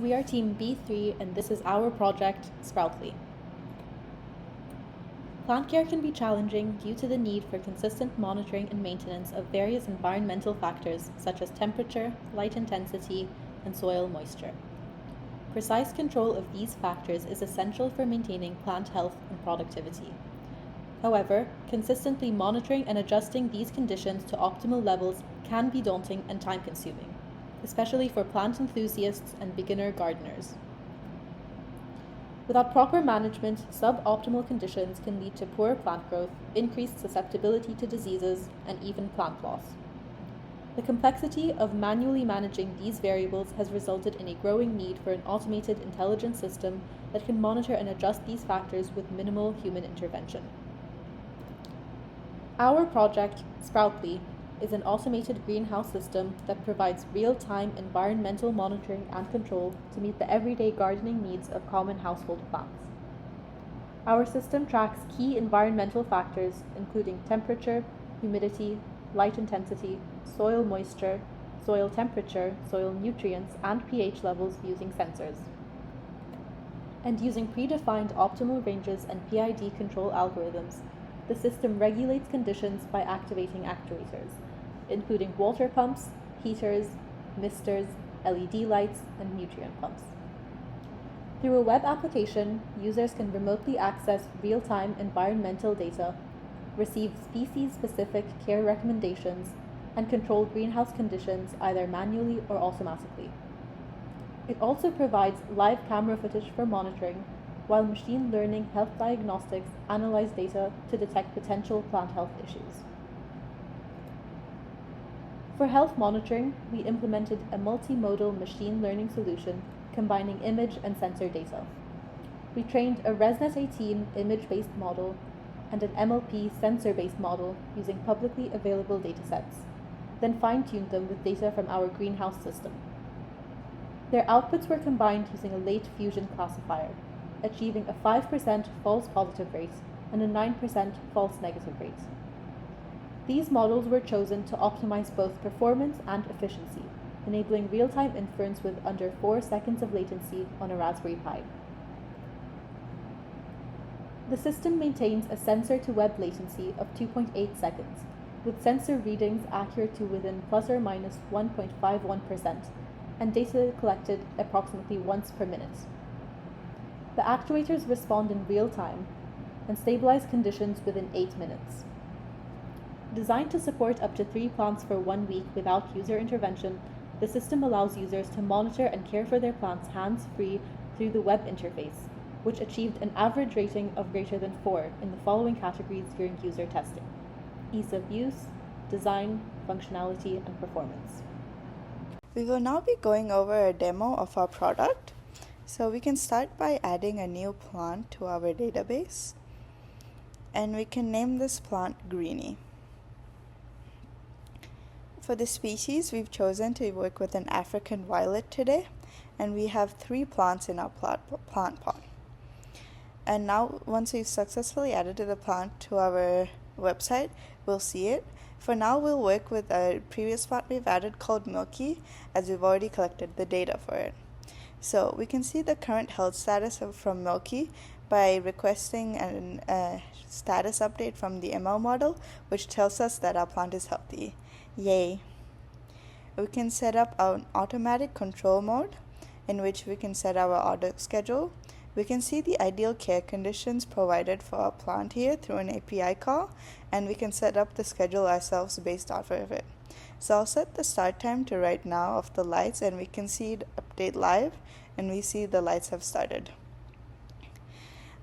We are Team B3 and this is our project, Sproutly. Plant care can be challenging due to the need for consistent monitoring and maintenance of various environmental factors such as temperature, light intensity, and soil moisture. Precise control of these factors is essential for maintaining plant health and productivity. However, consistently monitoring and adjusting these conditions to optimal levels can be daunting and time-consuming, especially for plant enthusiasts and beginner gardeners. Without proper management, suboptimal conditions can lead to poor plant growth, increased susceptibility to diseases, and even plant loss. The complexity of manually managing these variables has resulted in a growing need for an automated intelligent system that can monitor and adjust these factors with minimal human intervention. Our project, Sproutly, is an automated greenhouse system that provides real-time environmental monitoring and control to meet the everyday gardening needs of common household plants. Our system tracks key environmental factors including temperature, humidity, light intensity, soil moisture, soil temperature, soil nutrients, and pH levels using sensors. And using predefined optimal ranges and PID control algorithms, the system regulates conditions by activating actuators, including water pumps, heaters, misters, LED lights, and nutrient pumps. Through a web application, users can remotely access real-time environmental data, receive species-specific care recommendations, and control greenhouse conditions either manually or automatically. It also provides live camera footage for monitoring, while machine learning health diagnostics analyze data to detect potential plant health issues. For health monitoring, we implemented a multimodal machine learning solution combining image and sensor data. We trained a ResNet-18 image-based model and an MLP sensor-based model using publicly available datasets, then fine-tuned them with data from our greenhouse system. Their outputs were combined using a late fusion classifier, achieving a 5% false positive rate and a 9% false negative rate. These models were chosen to optimize both performance and efficiency, enabling real-time inference with under 4 seconds of latency on a Raspberry Pi. The system maintains a sensor-to-web latency of 2.8 seconds, with sensor readings accurate to within plus or minus 1.51%, and data collected approximately once per minute. The actuators respond in real time and stabilize conditions within 8 minutes. Designed to support up to 3 plants for 1 week without user intervention, the system allows users to monitor and care for their plants hands-free through the web interface, which achieved an average rating of greater than 4 in the following categories during user testing: ease of use, design, functionality, and performance. We will now be going over a demo of our product. So we can start by adding a new plant to our database, and we can name this plant Greenie. For the species, we've chosen to work with an African violet today, and we have 3 plants in our plant pot. And now, once we've successfully added the plant to our website, we'll see it. For now, we'll work with a previous plant we've added called Milky, as we've already collected the data for it. So we can see the current health status from Milky by requesting a status update from the ML model, which tells us that our plant is healthy. Yay! We can set up an automatic control mode in which we can set our auto schedule. We can see the ideal care conditions provided for our plant here through an API call, and we can set up the schedule ourselves based off of it. So I'll set the start time to right now of the lights, and we can see it update live, and we see the lights have started.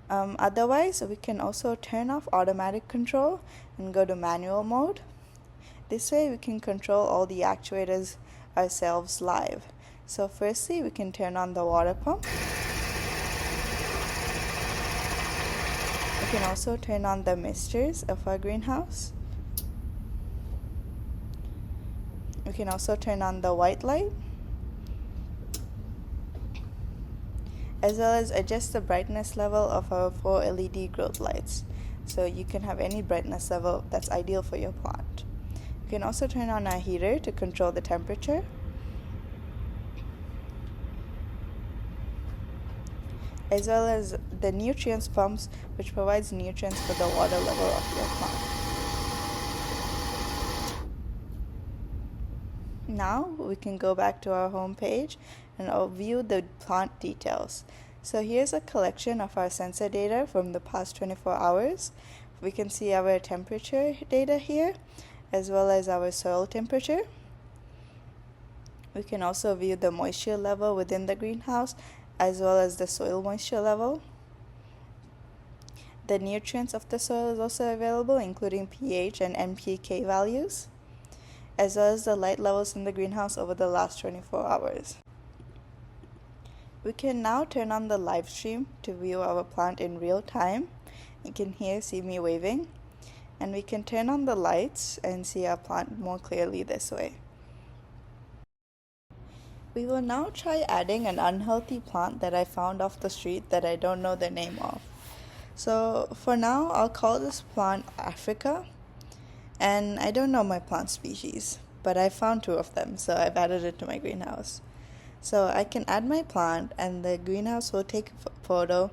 Otherwise, we can also turn off automatic control and go to manual mode. This way we can control all the actuators ourselves live. So firstly, we can turn on the water pump. We can also turn on the misters of our greenhouse. We can also turn on the white light, as well as adjust the brightness level of our 4 LED growth lights. So you can have any brightness level that's ideal for your plant. You can also turn on a heater to control the temperature. as well as the nutrients pumps, which provides nutrients for the water level of your plant. Now we can go back to our home page and I'll view the plant details. So here's a collection of our sensor data from the past 24 hours. We can see our temperature data here, as well as our soil temperature. We can also view the moisture level within the greenhouse, as well as the soil moisture level. The nutrients of the soil is also available, including pH and NPK values, as well as the light levels in the greenhouse over the last 24 hours. We can now turn on the live stream to view our plant in real time. You can see me waving, and we can turn on the lights and see our plant more clearly this way. We will now try adding an unhealthy plant that I found off the street that I don't know the name of. So for now, I'll call this plant Africa, and I don't know my plant species, but I found 2 of them, so I've added it to my greenhouse. So I can add my plant, and the greenhouse will take a photo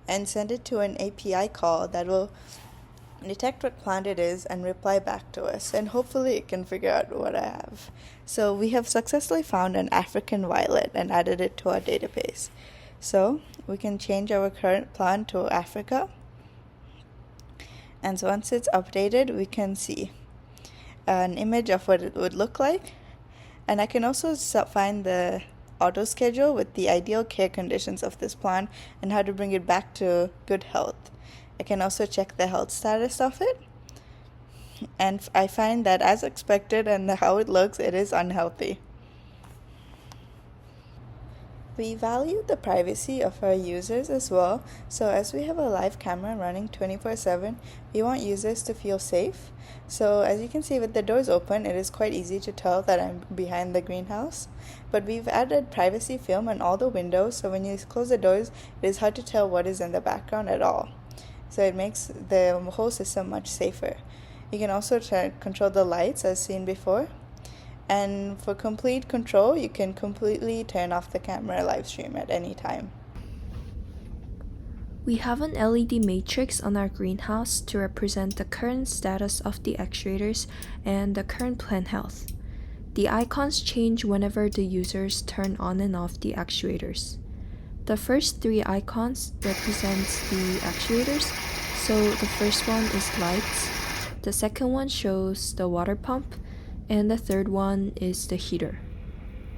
and send it to an API call that will detect what plant it is and reply back to us, and hopefully it can figure out what I have. So we have successfully found an African violet and added it to our database. So we can change our current plant to Africa, and so once it's updated, we can see an image of what it would look like. And I can also find the auto schedule with the ideal care conditions of this plant and how to bring it back to good health. I can also check the health status of it, and I find that, as expected and how it looks, it is unhealthy. We value the privacy of our users as well, so as we have a live camera running 24/7, we want users to feel safe. So as you can see with the doors open, it is quite easy to tell that I'm behind the greenhouse. But we've added privacy film on all the windows, so when you close the doors, it is hard to tell what is in the background at all. So it makes the whole system much safer. You can also control the lights as seen before. And for complete control, you can completely turn off the camera live stream at any time. We have an LED matrix on our greenhouse to represent the current status of the actuators and the current plant health. The icons change whenever the users turn on and off the actuators. The first 3 icons represent the actuators, so the first one is lights, the second one shows the water pump, and the third one is the heater.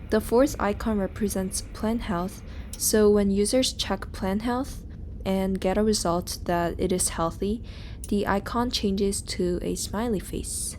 The fourth icon represents plant health, so when users check plant health and get a result that it is healthy, the icon changes to a smiley face.